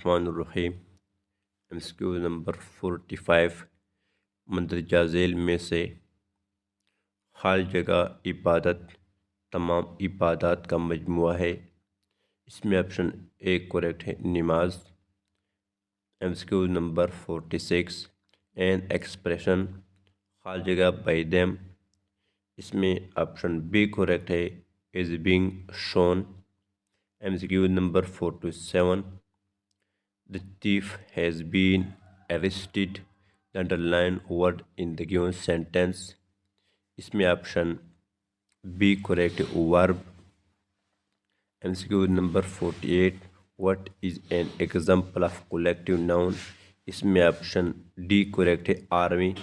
बिस्मिल्लाहिर्रहमानिर्रहीम। MCQ number 45। मंदरजा झेल में से हर जगह इबादत तमाम इबादत का मजमुआ है। इसमें ऑप्शन ए करेक्ट है, नमाज। MCQ number 46। एन एक्सप्रेशन हर जगह बाय देम। इसमें ऑप्शन बी करेक्ट है, is being shown. MCQ number 47। The thief has been arrested. The underlined word in the given sentence. इसमें option B correct verb. MCQ number 48। What is an example of collective noun. इसमें option D correct है, army.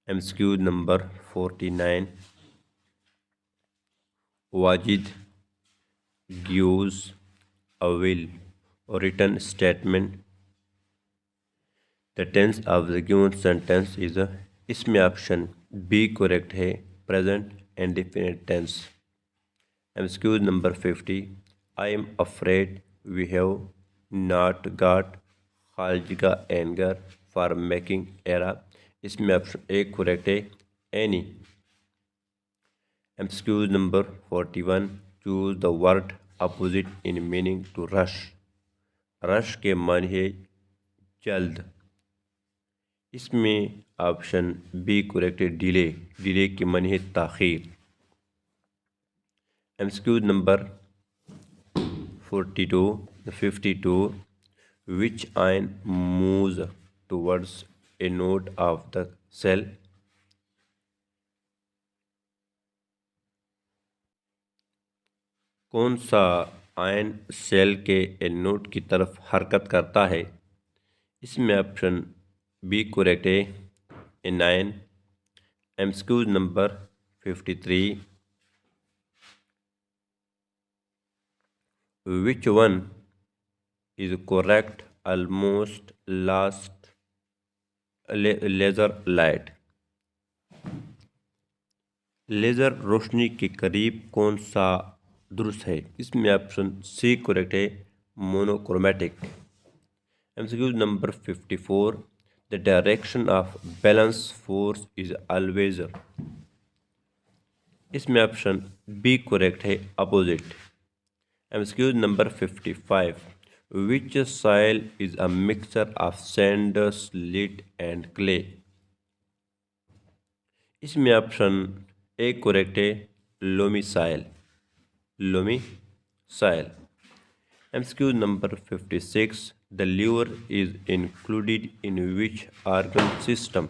MCQ number 49। Wajid gives a will or written statement. The tense of the given sentence is a। इसमें option B correct है, present and definite tense. MCQ number 50। I am afraid we have not got खालिका anger for making error. इसमें option A correct है, any. MCQ number 41। Choose the word opposite in meaning to rush. Rush के माने है जल्द। इसमें option B correct है, delay. Delay के माने है ताख़ीर। MCQ number 52। Which ion moves towards a node of the cell. कौन सा आयन सेल के एनोड की तरफ हरकत करता है। इसमें ऑप्शन बी करेक्ट है, anion. MCQ number 53। Which one is correct almost last laser light. Laser रोशनी के करीब कौन सा दुरुस्त है। इसमें ऑप्शन सी करेक्ट है, monochromatic. MCQ number 54। The direction of balance force is always. इसमें ऑप्शन बी करेक्ट है, opposite. MCQ number 55। Which soil is a mixture of sand slit and clay. इसमें ऑप्शन ए करेक्ट है, loamy soil. Loamy soil. MCQ number 56। The liver is included in which organ system.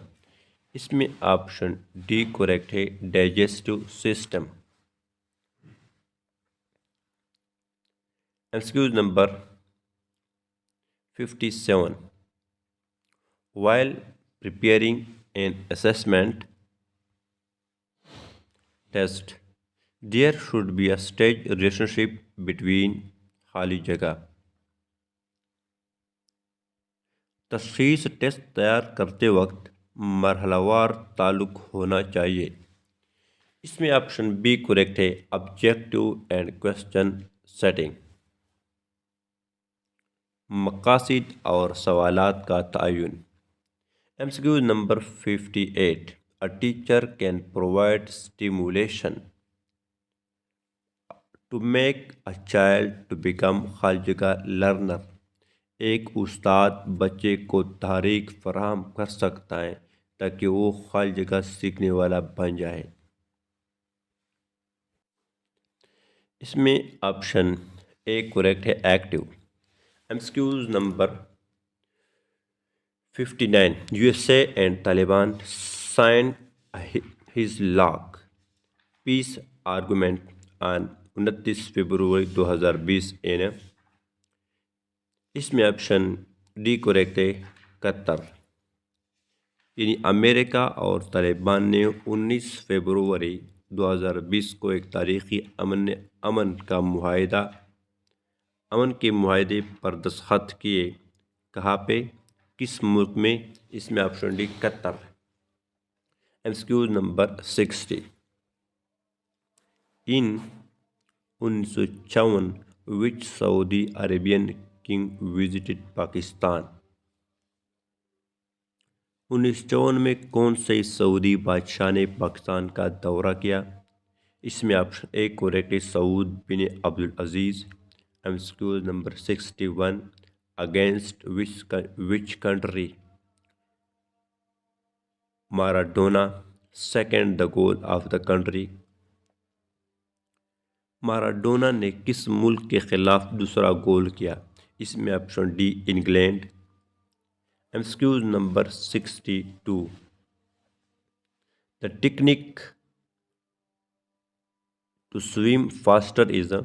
इसमें option D correct है, digestive system. MCQ number 57। While preparing an assessment test there should be a stage relationship between खाली जगह। तशख़ीस test तैयार करते वक्त मरहलावार ताल्लुक होना चाहिए। इसमें ऑप्शन बी करेक्ट है, ऑब्जेक्टिव एंड क्वेश्चन सेटिंग। मकासिद और सवालात का तयन। MCQ number 58। A teacher can provide stimulation to make a child to become खालिका लर्नर। एक उस्ताद बच्चे को तहरीक फराहम कर सकता है ताकि वो खालिका सीखने वाला बन जाए। इसमें ऑप्शन ए करेक्ट है, active. MCQs number 59। USA and Taliban sign his lock peace argument on 29 February 2020 in. इसमें ऑप्शन डी करेक्ट है, कतर। यानी अमेरिका और तालिबान ने 19 फरवरी 2020 को एक तारीखी अमन के मुआहदे पर दस्तखत किए। कहाँ पे, किस मुल्क में। इसमें option D, Qatar. MCQ number 60। In 1954 which Saudi Arabian king visited Pakistan? 1954 में कौन से सऊदी बादशाह ने पाकिस्तान का दौरा किया? इसमें ऑप्शन ए करेक्ट है, Saud bin Abdul Aziz. MCQ number 61, against which country Maradona second the goal of the country? Maradona ने किस मुल्क के खिलाफ दूसरा गोल किया? इसमें option D England. MCQ number 62, the technique to swim faster is a?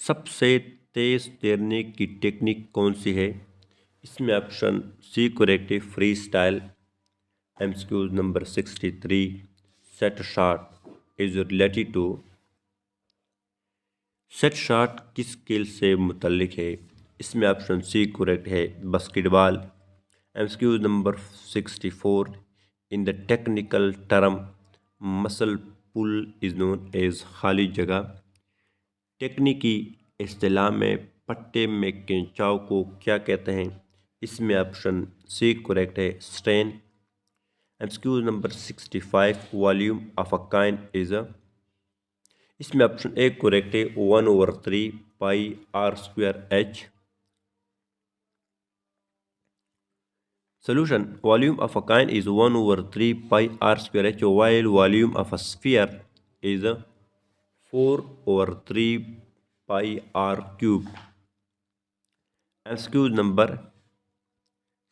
सबसे तेज तैरने की टेक्निक कौन सी है? इसमें ऑप्शन सी करेक्ट है, freestyle. MCQ number 63, set shot is related to? Set shot किस खेल से मुतल्लिक है? इसमें ऑप्शन सी करेक्ट है, basketball. MCQ number 64, in the technical term muscle pull is known as खाली जगह? टेक्निकी इस्तिलाह में पट्टे में खिंचाव को क्या कहते हैं? इसमें ऑप्शन सी करेक्ट है, strain. MCQ number 65, volume of a coin is a? इसमें ऑप्शन ए करेक्ट है, 1/3 pi R square H. Solution: volume of a coin is 1/3 pi r square h, while volume of a sphere is 4/3 pi r cube. MCQ number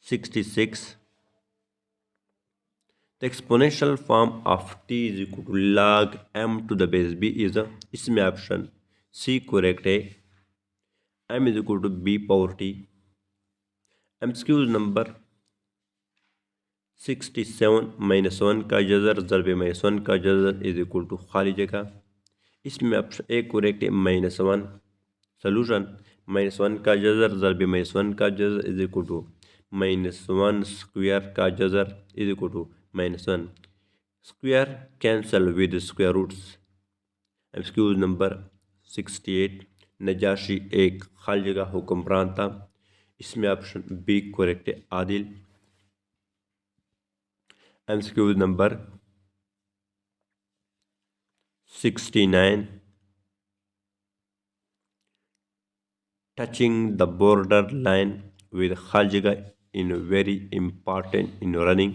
66. The exponential form of t is equal to log m to the base b is a? इसमें option C correct है, m is equal to b power t. MCQ number 67, -1 का जज़र ज़रब -1 का जज़र is equal to खाली जगह। इसमें option A correct है, -1। सोल्यूशन: -1 का जज़र ज़रब -1 का जज़र इज इक्वल टू -1 स्क्वायर का जज़र is equal to -1 square cancel with square roots. Excuse number 68, नजाशी एक खाली जगह हुक्मरान था। इसमें ऑप्शन बी करेक्ट है, Adil. MCQ number 69, touching the border line with खाली जगह in very important in running?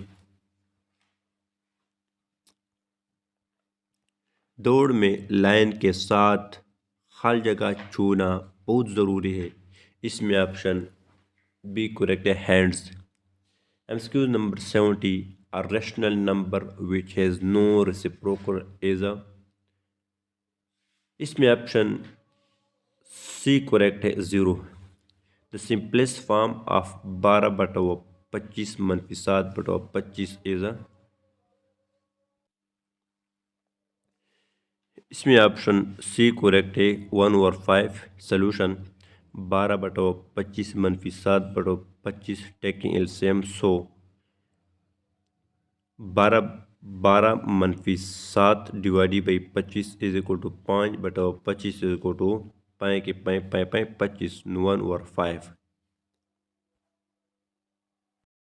दौड़ में लाइन के साथ खाली जगह छूना बहुत ज़रूरी है। इसमें ऑप्शन बी करेक्ट है, hands. MCQ number 70, a rational number which has no reciprocal is a? इसमें ऑप्शन सी करेक्ट है, 0। The simplest form of 12/25 - 7/25 is a? इसमें ऑप्शन सी करेक्ट है, 1/5। Solution: 12/25 - 7/25 taking LCM 100। 12 - 7 divide by 25 is equal to 5/25 is equal to 5 के 5 5 5 25 1/5।